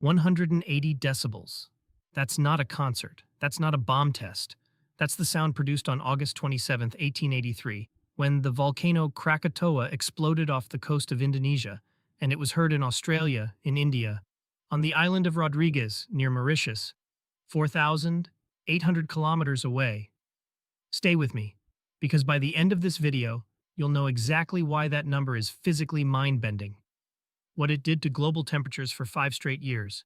180 decibels. That's not a concert. That's not a bomb test. That's the sound produced on August 27, 1883, when the volcano Krakatoa exploded off the coast of Indonesia, and it was heard in Australia, in India, on the island of Rodrigues, near Mauritius, 4,800 kilometers away. Stay with me, because by the end of this video, you'll know exactly why that number is physically mind-bending, what it did to global temperatures for 5 straight years,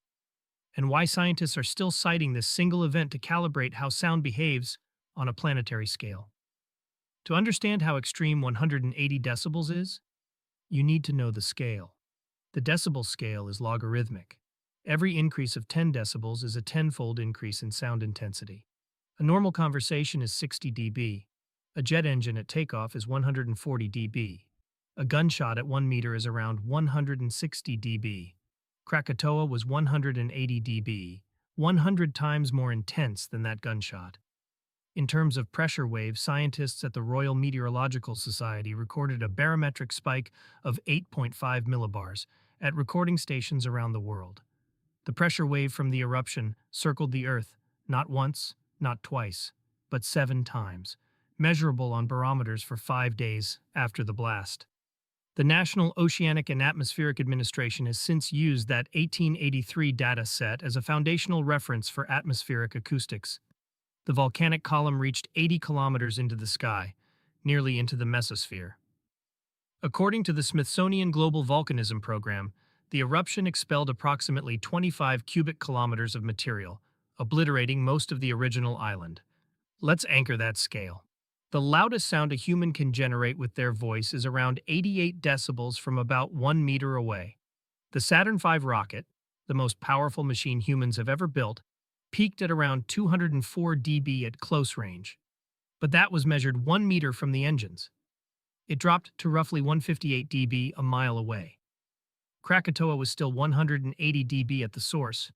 and why scientists are still citing this single event to calibrate how sound behaves on a planetary scale. To understand how extreme 180 decibels is, you need to know the scale. The decibel scale is logarithmic. Every increase of 10 decibels is a tenfold increase in sound intensity. A normal conversation is 60 dB. A jet engine at takeoff is 140 dB. A gunshot at 1 meter is around 160 dB. Krakatoa was 180 dB, 100 times more intense than that gunshot. In terms of pressure waves, scientists at the Royal Meteorological Society recorded a barometric spike of 8.5 millibars at recording stations around the world. The pressure wave from the eruption circled the Earth, not once, not twice, but 7 times, measurable on barometers for 5 days after the blast. The National Oceanic and Atmospheric Administration has since used that 1883 data set as a foundational reference for atmospheric acoustics. The volcanic column reached 80 kilometers into the sky, nearly into the mesosphere. According to the Smithsonian Global Volcanism Program, the eruption expelled approximately 25 cubic kilometers of material, obliterating most of the original island. Let's anchor that scale. The loudest sound a human can generate with their voice is around 88 decibels from about 1 meter away. The Saturn V rocket, the most powerful machine humans have ever built, peaked at around 204 dB at close range. But that was measured 1 meter from the engines. It dropped to roughly 158 dB a mile away. Krakatoa was still 180 dB at the source,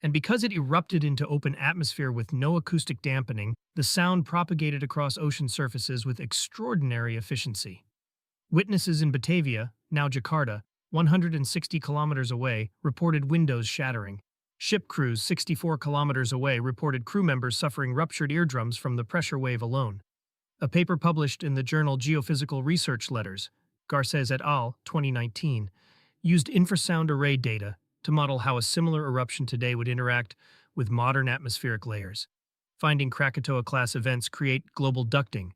and because it erupted into open atmosphere with no acoustic dampening, the sound propagated across ocean surfaces with extraordinary efficiency. Witnesses in Batavia, now Jakarta, 160 kilometers away, reported windows shattering. Ship crews 64 kilometers away reported crew members suffering ruptured eardrums from the pressure wave alone. A paper published in the journal Geophysical Research Letters, Garces et al., 2019, used infrasound array data to model how a similar eruption today would interact with modern atmospheric layers. Finding Krakatoa-class events create global ducting,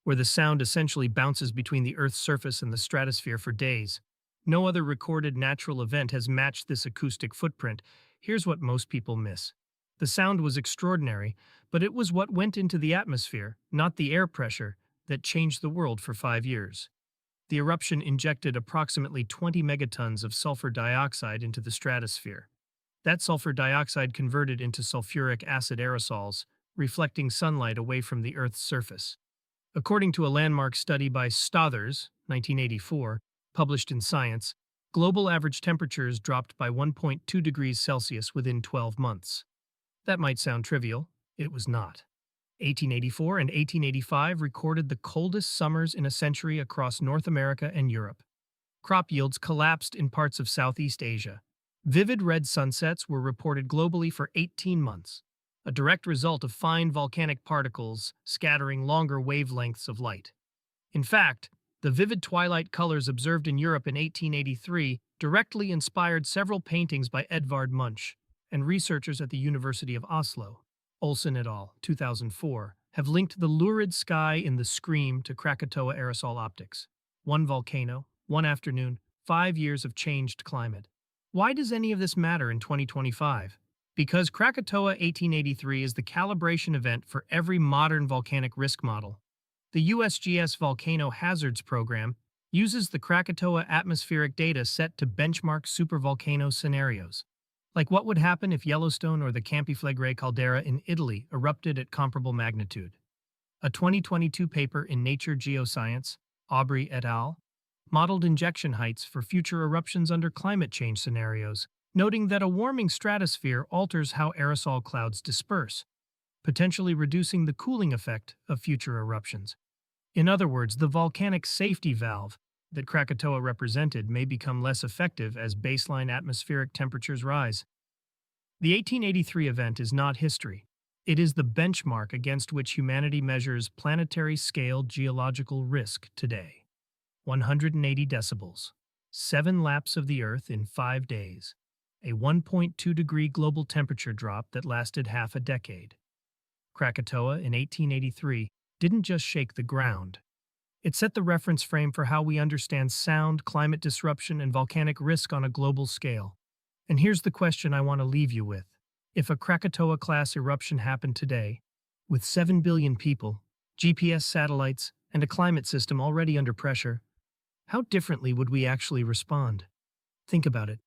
where the sound essentially bounces between the Earth's surface and the stratosphere for days. No other recorded natural event has matched this acoustic footprint. Here's what most people miss. The sound was extraordinary, but it was what went into the atmosphere, not the air pressure, that changed the world for 5 years. The eruption injected approximately 20 megatons of sulfur dioxide into the stratosphere. That sulfur dioxide converted into sulfuric acid aerosols, reflecting sunlight away from the Earth's surface. According to a landmark study by Stothers, 1984, published in Science, global average temperatures dropped by 1.2 degrees Celsius within 12 months. That might sound trivial. It was not. 1884 and 1885 recorded the coldest summers in a century across North America and Europe. Crop yields collapsed in parts of Southeast Asia. Vivid red sunsets were reported globally for 18 months, a direct result of fine volcanic particles scattering longer wavelengths of light. In fact, the vivid twilight colors observed in Europe in 1883 directly inspired several paintings by Edvard Munch, and researchers at the University of Oslo, Olsen et al., 2004, have linked the lurid sky in the Scream to Krakatoa aerosol optics. 1 volcano, 1 afternoon, 5 years of changed climate. Why does any of this matter in 2025? Because Krakatoa 1883 is the calibration event for every modern volcanic risk model. The USGS Volcano Hazards Program uses the Krakatoa atmospheric data set to benchmark supervolcano scenarios. Like what would happen if Yellowstone or the Campiflegrei caldera in Italy erupted at comparable magnitude. A 2022 paper in Nature Geoscience, Aubrey et al., modeled injection heights for future eruptions under climate change scenarios, noting that a warming stratosphere alters how aerosol clouds disperse, potentially reducing the cooling effect of future eruptions. In other words, the volcanic safety valve that Krakatoa represented may become less effective as baseline atmospheric temperatures rise. The 1883 event is not history. It is the benchmark against which humanity measures planetary-scale geological risk today. 180 decibels. 7 laps of the Earth in 5 days. A 1.2-degree global temperature drop that lasted half a decade. Krakatoa in 1883 didn't just shake the ground. It set the reference frame for how we understand sound, climate disruption, and volcanic risk on a global scale. And here's the question I want to leave you with. If a Krakatoa-class eruption happened today, with 7 billion people, GPS satellites, and a climate system already under pressure, how differently would we actually respond? Think about it.